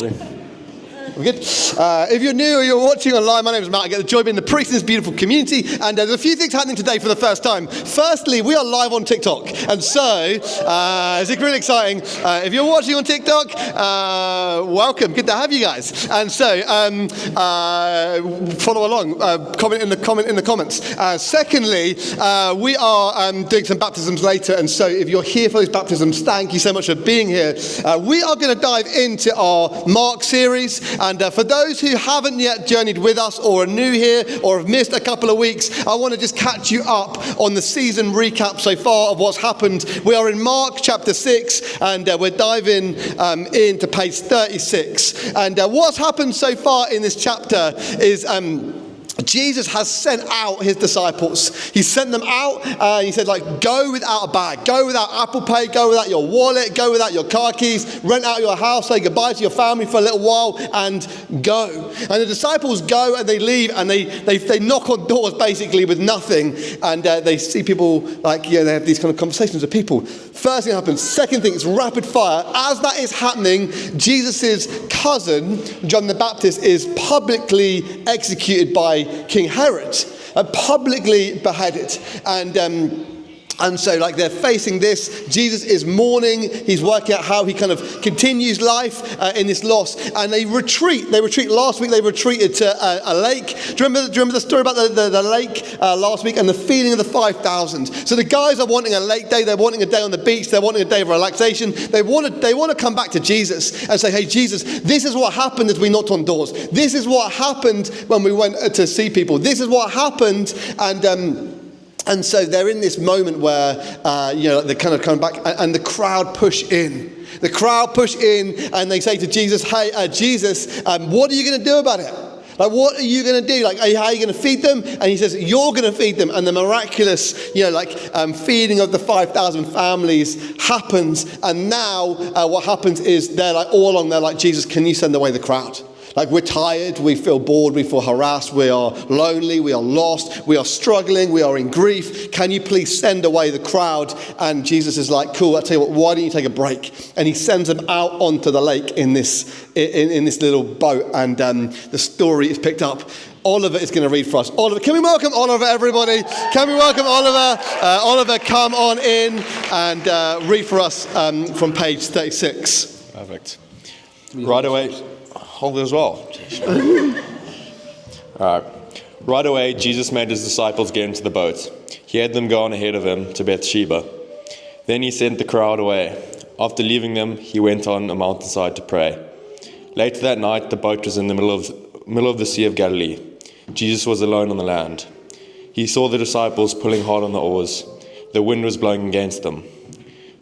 We're good. If you're new or you're watching online, my name is Matt. I get the joy of being the priest in this beautiful community, and there's a few things happening today for the first time. Firstly, we are live on TikTok, and so it's really exciting. If you're watching on TikTok, welcome. Good to have you guys. And so follow along. Comment in the comments. Secondly, we are doing some baptisms later, and so if you're here for those baptisms, thank you so much for being here. We are going to dive into our Mark series. And for those who haven't yet journeyed with us or are new here or have missed a couple of weeks, I want to just catch you up on the season recap so far of what's happened. We are in Mark chapter 6 and we're diving into page 36. And what's happened so far in this chapter is Jesus has sent out his disciples. He sent them out and he said, go without a bag, go without Apple Pay, go without your wallet, go without your car keys, rent out your house, say goodbye to your family for a little while and go. And the disciples go and they leave and they knock on doors basically with nothing, and they see people they have these kind of conversations with people. First thing happens. Second thing, it's rapid fire. As that is happening, Jesus's cousin, John the Baptist, is publicly executed by King Herod, publicly beheaded. And so they're facing this. Jesus is mourning. He's working out how he kind of continues life in this loss. And they retreat. Last week they retreated to a lake. Do you remember the story about the lake last week and the feeding of the 5,000? So the guys are wanting a lake day. They're wanting a day on the beach. They're wanting a day of relaxation. They want to come back to Jesus and say, hey, Jesus, this is what happened as we knocked on doors. This is what happened when we went to see people. This is what happened. And so they're in this moment where, they're kind of coming back and the crowd push in. The crowd push in and they say to Jesus, hey, Jesus, what are you going to do about it? What are you going to do? How are you going to feed them? And he says, you're going to feed them. And the miraculous, feeding of the 5,000 families happens. And now what happens is they're all along, they're like, Jesus, can you send away the crowd? We're tired, we feel bored, we feel harassed, we are lonely, we are lost, we are struggling, we are in grief. Can you please send away the crowd? And Jesus is like, cool, I'll tell you what, why don't you take a break? And he sends them out onto the lake in this little boat. And the story is picked up. Oliver is going to read for us. Oliver, can we welcome Oliver, everybody? Can we welcome Oliver? Oliver, come on in and read for us from page 36. Perfect. Right away. Hold it as well. All right. Right away, Jesus made his disciples get into the boat. He had them go on ahead of him to Bethsheba. Then he sent the crowd away. After leaving them, he went on a mountainside to pray. Later that night, the boat was in the middle of the Sea of Galilee. Jesus was alone on the land. He saw the disciples pulling hard on the oars. The wind was blowing against them.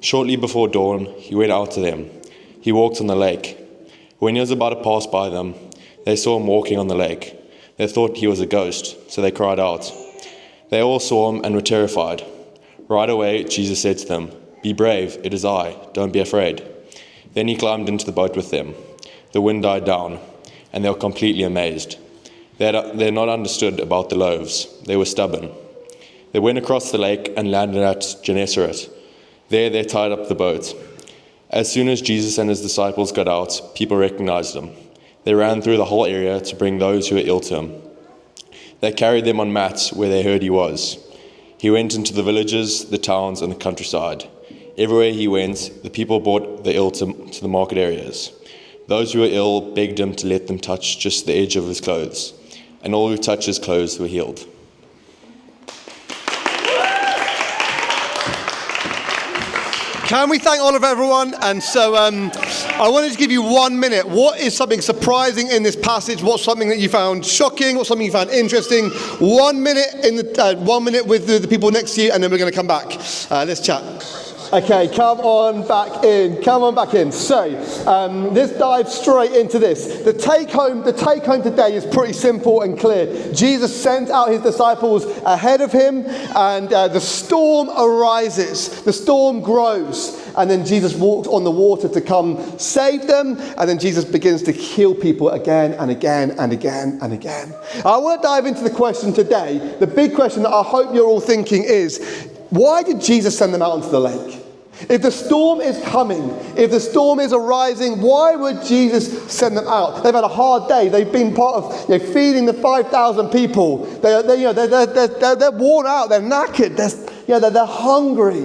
Shortly before dawn, he went out to them. He walked on the lake. When he was about to pass by them, they saw him walking on the lake. They thought he was a ghost, so they cried out. They all saw him and were terrified. Right away, Jesus said to them, "Be brave, it is I, don't be afraid." Then he climbed into the boat with them. The wind died down, and they were completely amazed. They had not understood about the loaves. They were stubborn. They went across the lake and landed at Gennesaret. There they tied up the boat. As soon as Jesus and his disciples got out, people recognized him. They ran through the whole area to bring those who were ill to him. They carried them on mats where they heard he was. He went into the villages, the towns, and the countryside. Everywhere he went, the people brought the ill to the market areas. Those who were ill begged him to let them touch just the edge of his clothes, and all who touched his clothes were healed. Can we thank Oliver, everyone? And so I wanted to give you 1 minute. What is something surprising in this passage? What's something that you found shocking? What's something you found interesting? 1 minute 1 minute with the people next to you, and then we're going to come back. Let's chat. Okay, come on back in. So, let's dive straight into this. The take home today is pretty simple and clear. Jesus sent out his disciples ahead of him, and the storm arises. The storm grows, and then Jesus walked on the water to come save them, and then Jesus begins to heal people again and again and again and again. I want to dive into the question today. The big question that I hope you're all thinking is, why did Jesus send them out onto the lake? If the storm is coming, if the storm is arising, why would Jesus send them out? They've had a hard day. They've been part of feeding the 5,000 people. They're worn out. They're knackered. They're hungry.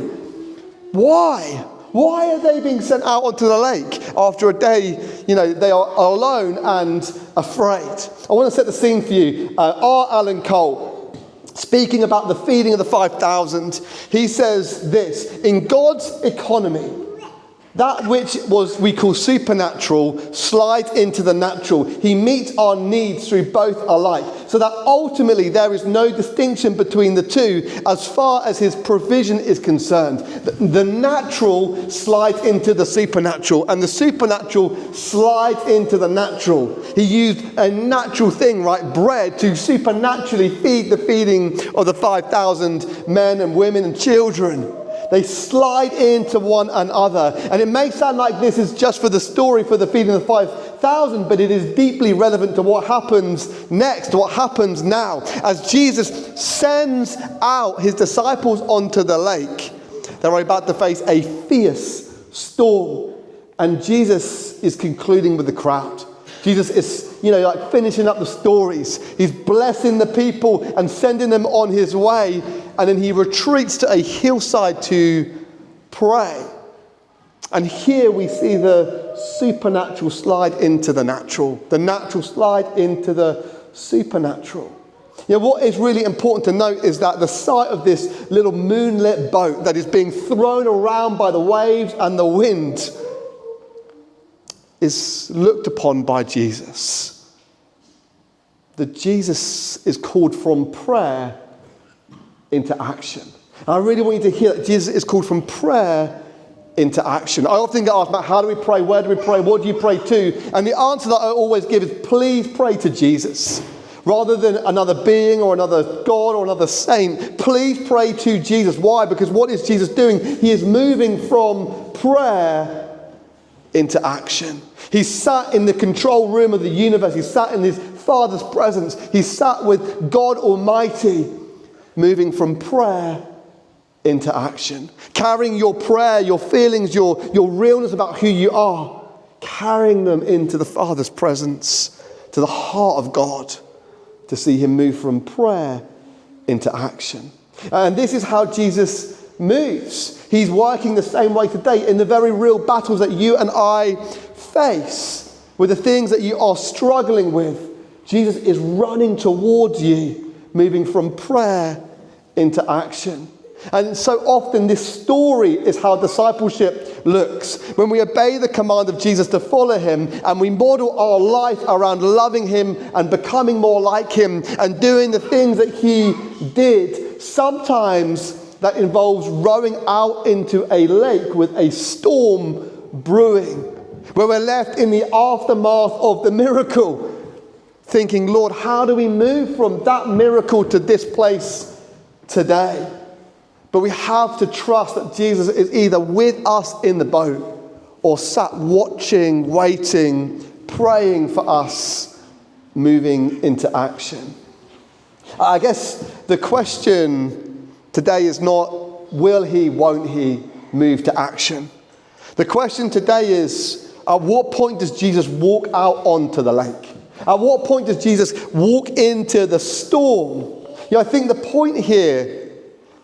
Why? Why are they being sent out onto the lake after a day, they are alone and afraid? I want to set the scene for you. R. Alan Cole, speaking about the feeding of the 5,000, he says this: in God's economy, that which we call supernatural slides into the natural. He meets our needs through both alike, so that ultimately there is no distinction between the two as far as his provision is concerned. The natural slides into the supernatural, and the supernatural slides into the natural. He used a natural thing, right, bread, to supernaturally feed the feeding of the 5,000 men and women and children. They slide into one another. And it may sound like this is just for the story for the feeding of the 5,000, but it is deeply relevant to what happens next, what happens now. As Jesus sends out his disciples onto the lake, they're about to face a fierce storm. And Jesus is concluding with the crowd. Jesus is, finishing up the stories. He's blessing the people and sending them on his way. And then he retreats to a hillside to pray. And here we see the supernatural slide into the natural slide into the supernatural. What is really important to note is that the sight of this little moonlit boat that is being thrown around by the waves and the wind is looked upon by Jesus. That Jesus is called from prayer into action. And I really want you to hear that Jesus is called from prayer into action. I often get asked about how do we pray, where do we pray, what do you pray to? And the answer that I always give is please pray to Jesus. Rather than another being or another God or another saint, please pray to Jesus. Why? Because what is Jesus doing? He is moving from prayer into action. He's sat in the control room of the universe. He's sat in his Father's presence. He's sat with God Almighty, moving from prayer into action. Carrying your prayer, your feelings, your realness about who you are, carrying them into the Father's presence, to the heart of God, to see him move from prayer into action. And this is how Jesus moves. He's working the same way today in the very real battles that you and I face, with the things that you are struggling with. Jesus is running towards you, moving from prayer into action. And so often this story is how discipleship looks. When we obey the command of Jesus to follow him, and we model our life around loving him and becoming more like him and doing the things that he did, sometimes that involves rowing out into a lake with a storm brewing, where we're left in the aftermath of the miracle, thinking, Lord, how do we move from that miracle to this place today? But we have to trust that Jesus is either with us in the boat or sat watching, waiting, praying for us, moving into action. I guess the question today is not, will he, won't he move to action? The question today is, at what point does Jesus walk out onto the lake? At what point does Jesus walk into the storm? I think the point here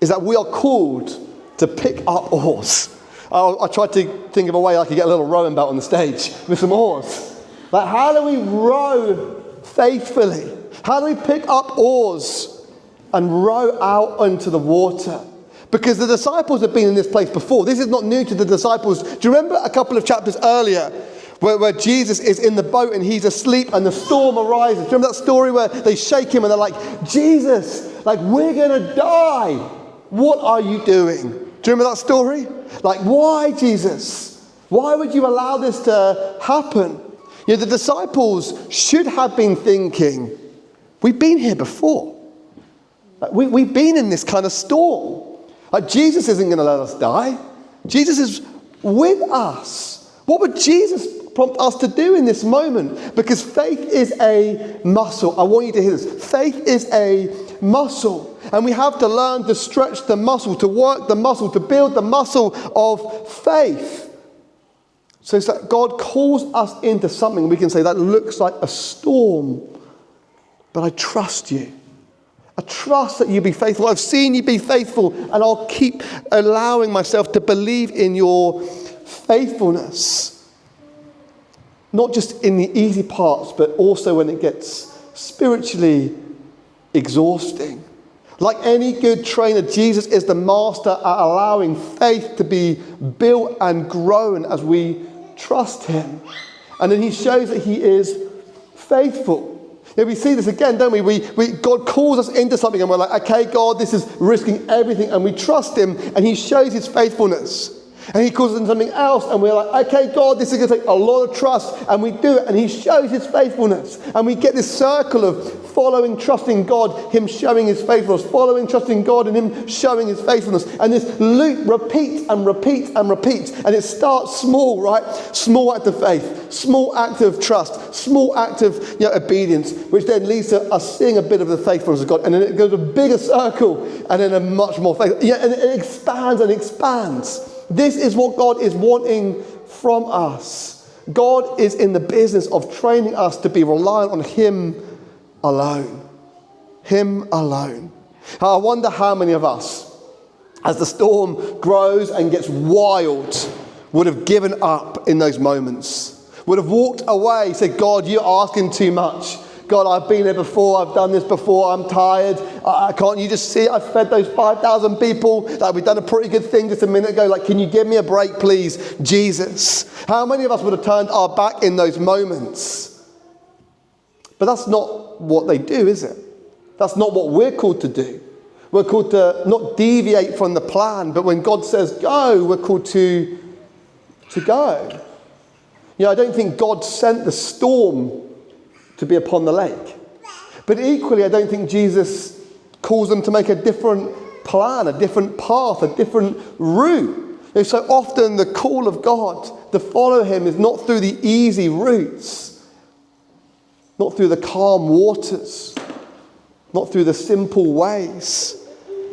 is that we are called to pick up oars. I tried to think of a way I could get a little rowing boat on the stage with some oars. Like, how do we row faithfully? How do we pick up oars and row out onto the water? Because the disciples have been in this place before. This is not new to the disciples. Do you remember a couple of chapters earlier where Jesus is in the boat and he's asleep and the storm arises? Do you remember that story where they shake him and they're like, Jesus, like, we're going to die. What are you doing? Do you remember that story? Like, why, Jesus? Why would you allow this to happen? The disciples should have been thinking, we've been here before. Like, we've been in this kind of storm. Like, Jesus isn't going to let us die. Jesus is with us. What would Jesus prompt us to do in this moment. Because faith is a muscle. I want you to hear this. Faith is a muscle. And we have to learn to stretch the muscle, to work the muscle, to build the muscle of faith. So it's like God calls us into something. We can say that looks like a storm, but I trust you. I trust that you be faithful. I've seen you be faithful, and I'll keep allowing myself to believe in your faithfulness. Not just in the easy parts, but also when it gets spiritually exhausting. Like any good trainer, Jesus is the master at allowing faith to be built and grown as we trust him. And then he shows that he is faithful. We see this again, don't we? God calls us into something and we're like, okay, God, this is risking everything, and we trust him, and he shows his faithfulness. And he calls us into something else and we're like, okay, God, this is going to take a lot of trust, and we do it, and he shows his faithfulness. And we get this circle of following, trusting God, him showing his faithfulness, following, trusting God, and him showing his faithfulness. And this loop repeats and repeats and repeats. And it starts small, right? Small act of faith, small act of trust, small act of obedience, which then leads to us seeing a bit of the faithfulness of God. And then it goes a bigger circle, and then a much more faith. And it expands and expands. This is what God is wanting from us. God is in the business of training us to be reliant on him alone. Him alone. I wonder how many of us, as the storm grows and gets wild, would have given up in those moments. Would have walked away, said, God, you're asking too much. God, I've been there before, I've done this before, I'm tired. Can't you just see it? I've fed those 5,000 people. Like, we've done a pretty good thing just a minute ago. Like, can you give me a break, please, Jesus? How many of us would have turned our back in those moments? But that's not what they do, is it? That's not what we're called to do. We're called to not deviate from the plan, but when God says go, we're called to go. I don't think God sent the storm to be upon the lake. But equally, I don't think Jesus calls them to make a different plan, a different path, a different route. So often the call of God to follow him is not through the easy routes, not through the calm waters, not through the simple ways,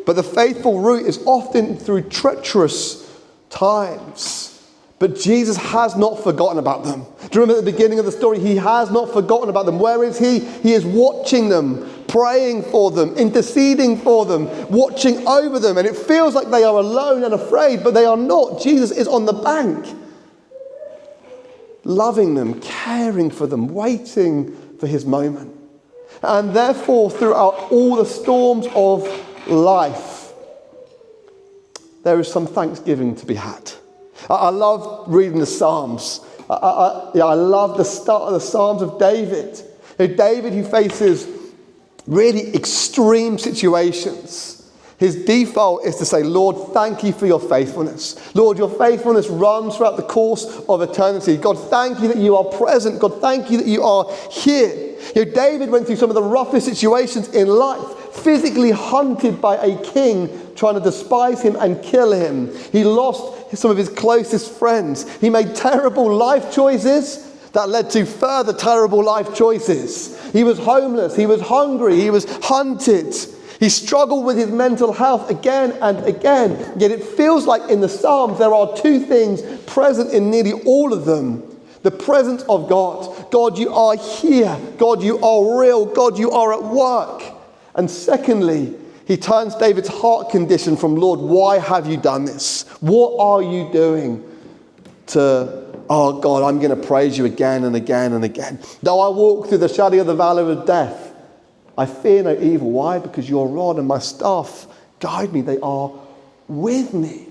but the faithful route is often through treacherous times. But Jesus has not forgotten about them. Do you remember at the beginning of the story? He has not forgotten about them. Where is he? He is watching them, praying for them, interceding for them, watching over them. And it feels like they are alone and afraid, but they are not. Jesus is on the bank, loving them, caring for them, waiting for his moment. And therefore, throughout all the storms of life, there is some thanksgiving to be had. I love reading the Psalms. I love the start of the Psalms of David. David, who faces really extreme situations, his default is to say, Lord, thank you for your faithfulness. Lord, your faithfulness runs throughout the course of eternity. God, thank you that you are present. God, thank you that you are here. David went through some of the roughest situations in life, physically hunted by a king trying to despise him and kill him. He lost some of his closest friends. He made terrible life choices that led to further terrible life choices. He was homeless. He was hungry. He was hunted. He struggled with his mental health again and again. Yet it feels like in the Psalms there are two things present in nearly all of them. The presence of God. God, you are here. God, you are real. God, you are at work. And secondly, he turns David's heart condition from, Lord, why have you done this? What are you doing? To, oh God, I'm going to praise you again and again and again. Though I walk through the shadow of the valley of death, I fear no evil. Why? Because your rod and my staff guide me. They are with me.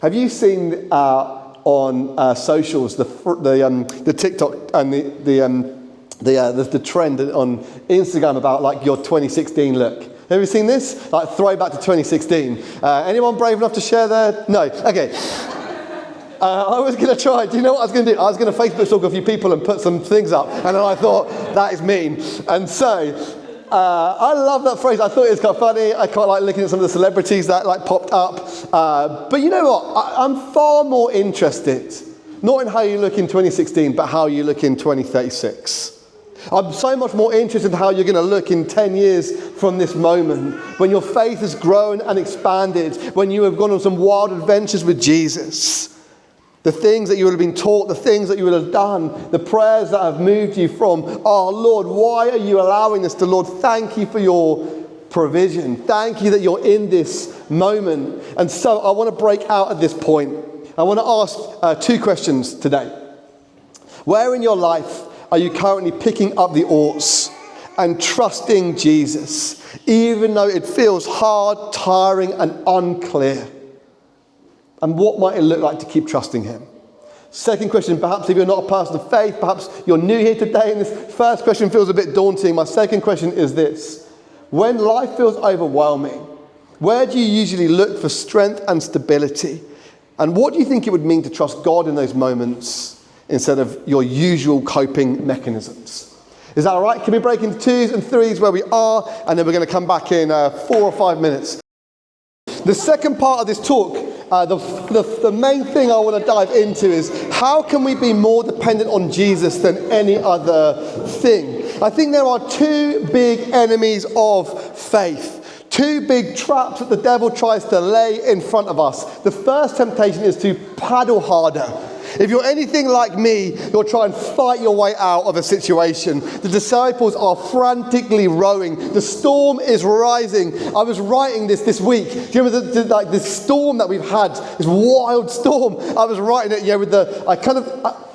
Have you seen on socials the TikTok and the trend on Instagram about like your 2016 look? Have you seen this? Like throwback to 2016. Anyone brave enough to share their? No. Okay. I was going to try. Do you know what I was going to do? I was going to Facebook stalk a few people and put some things up. And then I thought, that is mean. And so, I love that phrase. I thought it was quite funny. I quite like looking at some of the celebrities that like popped up. But you know what? I'm far more interested Not in how you look in 2016, but how you look in 2036. I'm so much more interested in how you're going to look in 10 years from this moment, when your faith has grown and expanded, when you have gone on some wild adventures with Jesus. The things that you would have been taught, the things that you would have done, the prayers that have moved you from, oh Lord, why are you allowing this? Lord, thank you for your provision. Thank you that you're in this moment. And so I want to break out at this point. I want to ask 2 questions today. Where in your life are you currently picking up the oars and trusting Jesus, even though it feels hard, tiring, and unclear? And what might it look like to keep trusting him? Second question, perhaps if you're not a person of faith, perhaps you're new here today and this first question feels a bit daunting. My second question is this. When life feels overwhelming, where do you usually look for strength and stability? And what do you think it would mean to trust God in those moments instead of your usual coping mechanisms? Is that all right? Can we break into 2s and 3s where we are, and then we're going to come back in 4 or 5 minutes. The second part of this talk, the main thing I want to dive into is how can we be more dependent on Jesus than any other thing? I think there are 2 big enemies of faith. 2 big traps that the devil tries to lay in front of us. The first temptation is to paddle harder. If you're anything like me, you'll try and fight your way out of a situation. The disciples are frantically rowing. The storm is rising. I was writing this week. Do you remember this storm that we've had? This wild storm. I was writing it,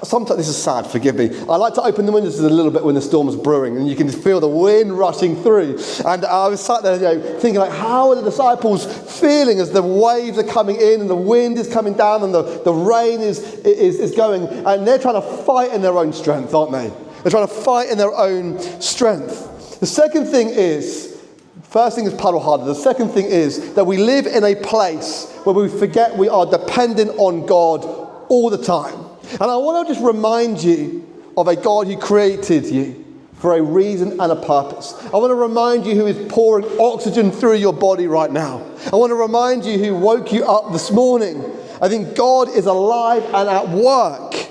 sometimes, this is sad, forgive me. I like to open the windows a little bit when the storm's brewing, and you can feel the wind rushing through. And I was sat there, thinking how are the disciples feeling as the waves are coming in and the wind is coming down and the rain is going, and they're trying to fight in their own strength, aren't they? They're trying to fight in their own strength. The second thing is, first thing is paddle harder. The second thing is that we live in a place where we forget we are dependent on God all the time. And I want to just remind you of a God who created you for a reason and a purpose. I want to remind you who is pouring oxygen through your body right now. I want to remind you who woke you up this morning. I think God is alive and at work,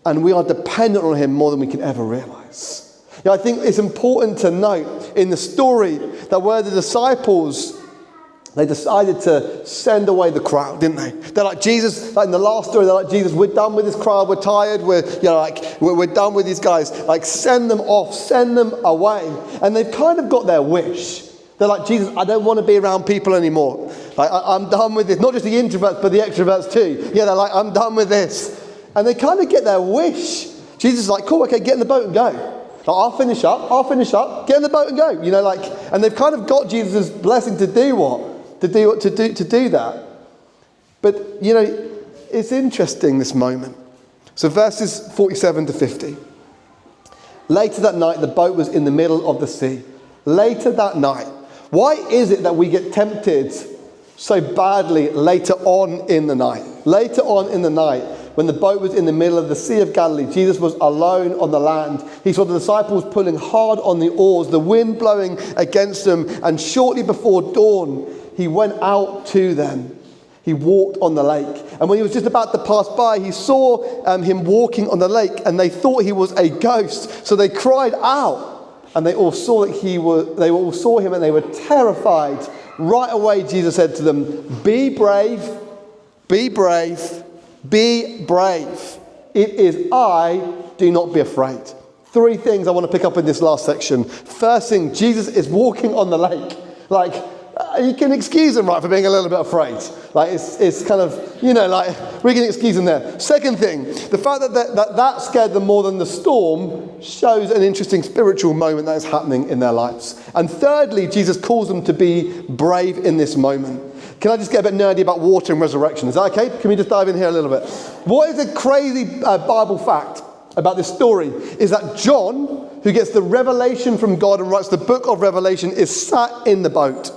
and we are dependent on him more than we can ever realize. I think it's important to note in the story that where the disciples, they decided to send away the crowd, didn't they? They're like, Jesus, like in the last story, they're like, Jesus, we're done with this crowd, we're tired, we're done with these guys. Like, send them off, send them away. And they've kind of got their wish. They're like, Jesus, I don't want to be around people anymore. Like, I'm done with this. Not just the introverts, but the extroverts too. Yeah, they're like, I'm done with this. And they kind of get their wish. Jesus is like, cool, okay, get in the boat and go. Like, I'll finish up, get in the boat and go. And they've kind of got Jesus' blessing to do what? To do that. But, it's interesting, this moment. So verses 47 to 50. Later that night, the boat was in the middle of the sea. Later that night. Why is it that we get tempted so badly later on in the night? Later on in the night, when the boat was in the middle of the Sea of Galilee, Jesus was alone on the land. He saw the disciples pulling hard on the oars, the wind blowing against them, and shortly before dawn, he went out to them. He walked on the lake. And when he was just about to pass by, he saw him walking on the lake, and they thought he was a ghost. So they cried out. And they all saw him, and they were terrified. Right away, Jesus said to them, be brave, be brave, be brave. It is I, do not be afraid. 3 things I want to pick up in this last section. First thing, Jesus is walking on the lake. Like, you can excuse him, right, for being a little bit afraid. Like, it's kind of, we can excuse him there. Second thing, the fact that scared them more than the storm shows an interesting spiritual moment that is happening in their lives. And thirdly, Jesus calls them to be brave in this moment. Can I just get a bit nerdy about water and resurrection? Is that okay? Can we just dive in here a little bit? What is a crazy Bible fact about this story is that John, who gets the revelation from God and writes the book of Revelation, is sat in the boat.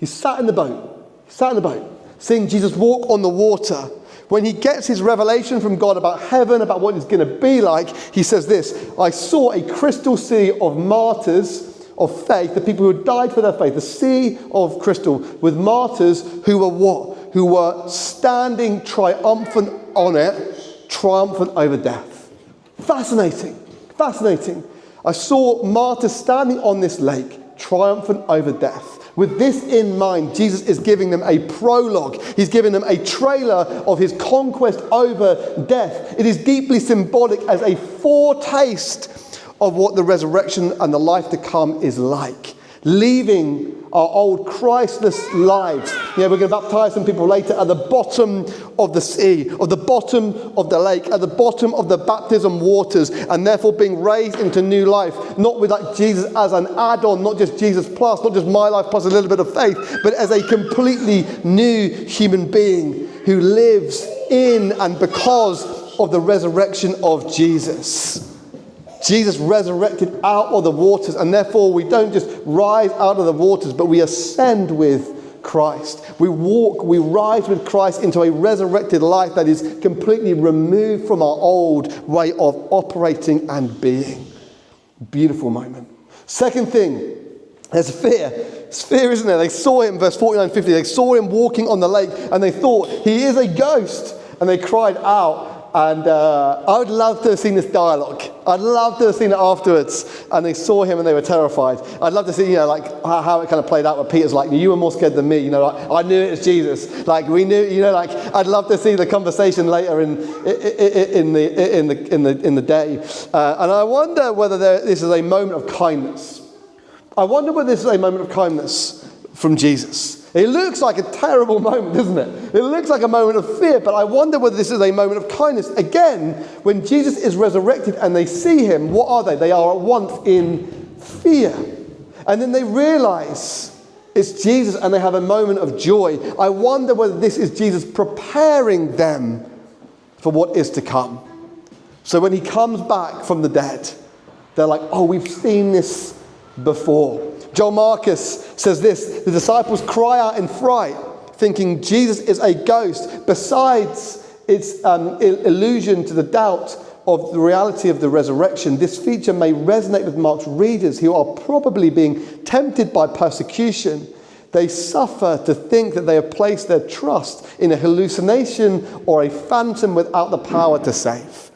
He's sat in the boat, seeing Jesus walk on the water. When he gets his revelation from God about heaven, about what it's going to be like, he says this, I saw a crystal sea of martyrs of faith, the people who died for their faith, the sea of crystal, with martyrs who were what? Who were standing triumphant on it triumphant over death. Fascinating. I saw Martyr standing on this lake, triumphant over death. With this in mind, Jesus is giving them a prologue. He's giving them a trailer of his conquest over death. It is deeply symbolic as a foretaste of what the resurrection and the life to come is like. Leaving our old Christless lives. We're going to baptize some people later at the bottom of the sea, or the bottom of the lake, at the bottom of the baptism waters, and therefore being raised into new life. Not with like Jesus as an add-on, not just Jesus plus, not just my life plus a little bit of faith, but as a completely new human being who lives in and because of the resurrection of Jesus. Jesus resurrected out of the waters, and therefore we don't just rise out of the waters, but we ascend with Christ. We rise with Christ into a resurrected life that is completely removed from our old way of operating and being. Beautiful moment. Second thing, there's fear. It's fear, isn't there? They saw him, verse 49, 50, they saw him walking on the lake, and they thought, he is a ghost, and they cried out. And I would love to have seen this dialogue. I'd love to have seen it afterwards. And they saw him and they were terrified. I'd love to see, like how it kind of played out where Peter's like, you were more scared than me. Like, I knew it was Jesus. Like we knew, I'd love to see the conversation later in the day. And I wonder whether this is a moment of kindness. I wonder whether this is a moment of kindness from Jesus. It looks like a terrible moment, doesn't it? It looks like a moment of fear, but I wonder whether this is a moment of kindness. Again, when Jesus is resurrected and they see him, what are they? They are at once in fear. And then they realize it's Jesus and they have a moment of joy. I wonder whether this is Jesus preparing them for what is to come. So when he comes back from the dead, they're like, oh, we've seen this before. Joel Marcus says this: the disciples cry out in fright, thinking Jesus is a ghost. Besides its illusion to the doubt of the reality of the resurrection, this feature may resonate with Mark's readers who are probably being tempted by persecution. They suffer to think that they have placed their trust in a hallucination or a phantom without the power to save.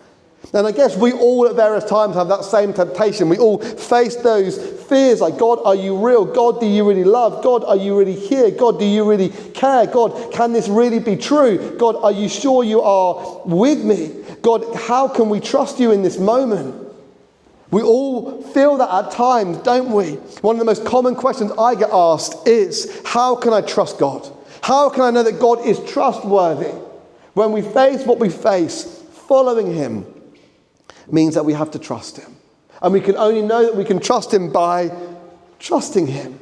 And I guess we all at various times have that same temptation. We all face those fears like, God, are you real? God, do you really love? God, are you really here? God, do you really care? God, can this really be true? God, are you sure you are with me? God, how can we trust you in this moment? We all feel that at times, don't we? One of the most common questions I get asked is, how can I trust God? How can I know that God is trustworthy? When we face what we face, following him means that we have to trust him. And we can only know that we can trust him by trusting him.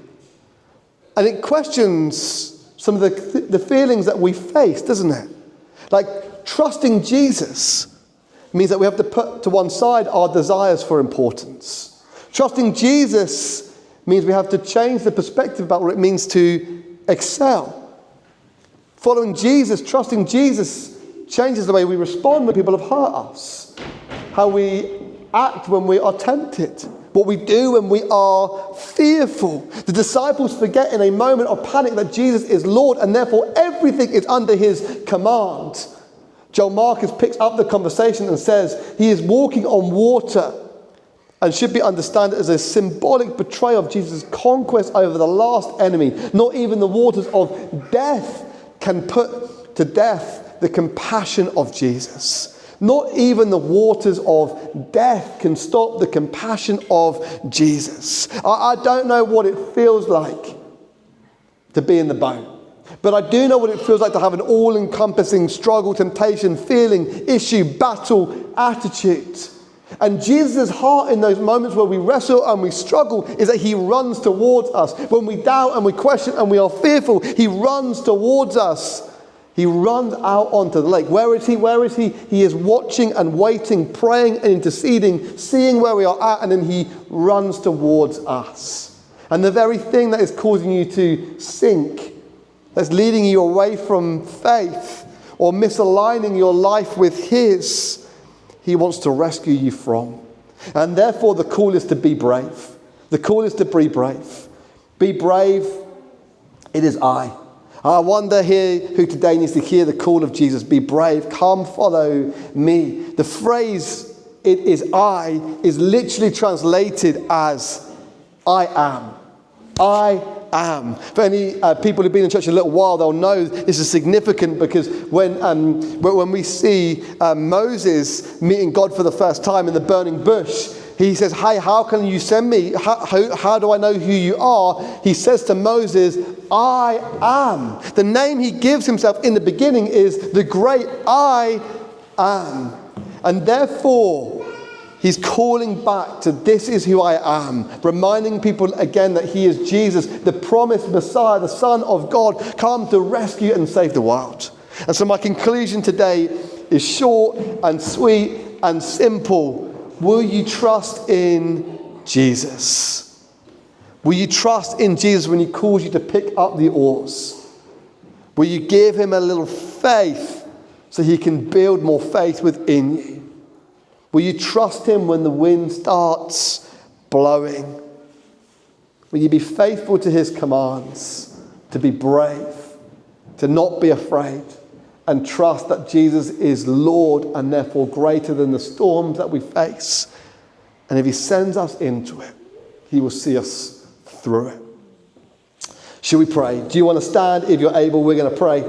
And it questions some of the feelings that we face, doesn't it? Like trusting Jesus means that we have to put to one side our desires for importance. Trusting Jesus means we have to change the perspective about what it means to excel. Following Jesus, trusting Jesus, changes the way we respond when people have hurt us. How we act when we are tempted. What we do when we are fearful. The disciples forget in a moment of panic that Jesus is Lord and therefore everything is under his command. Joel Marcus picks up the conversation and says he is walking on water and should be understood as a symbolic betrayal of Jesus' conquest over the last enemy. Not even the waters of death can put to death the compassion of Jesus. Not even the waters of death can stop the compassion of Jesus. I don't know what it feels like to be in the boat. But I do know what it feels like to have an all-encompassing struggle, temptation, feeling, issue, battle, attitude. And Jesus' heart in those moments where we wrestle and we struggle is that he runs towards us. When we doubt and we question and we are fearful, he runs towards us. He runs out onto the lake. Where is he? Where is he? He is watching and waiting, praying and interceding, seeing where we are at, and then he runs towards us. And the very thing that is causing you to sink, that's leading you away from faith or misaligning your life with his, he wants to rescue you from. And therefore the call is to be brave. The call is to be brave. Be brave, it is I. I wonder here who today needs to hear the call of Jesus. Be brave. Come follow me. The phrase, it is I, is literally translated as I am. I am. For any people who've been in church a little while, they'll know this is significant because when we see Moses meeting God for the first time in the burning bush, he says, hey, how can you send me? How do I know who you are? He says to Moses, I am. The name he gives himself in the beginning is the great I am. And therefore, he's calling back to this is who I am, reminding people again that he is Jesus, the promised Messiah, the Son of God, come to rescue and save the world. And so my conclusion today is short and sweet and simple. Will you trust in Jesus? Will you trust in Jesus when he calls you to pick up the oars? Will you give him a little faith so he can build more faith within you? Will you trust him when the wind starts blowing? Will you be faithful to his commands, to be brave, to not be afraid, and trust that Jesus is Lord and therefore greater than the storms that we face? And if he sends us into it, he will see us through it. Should we pray? Do you want to stand? If you're able, we're going to pray.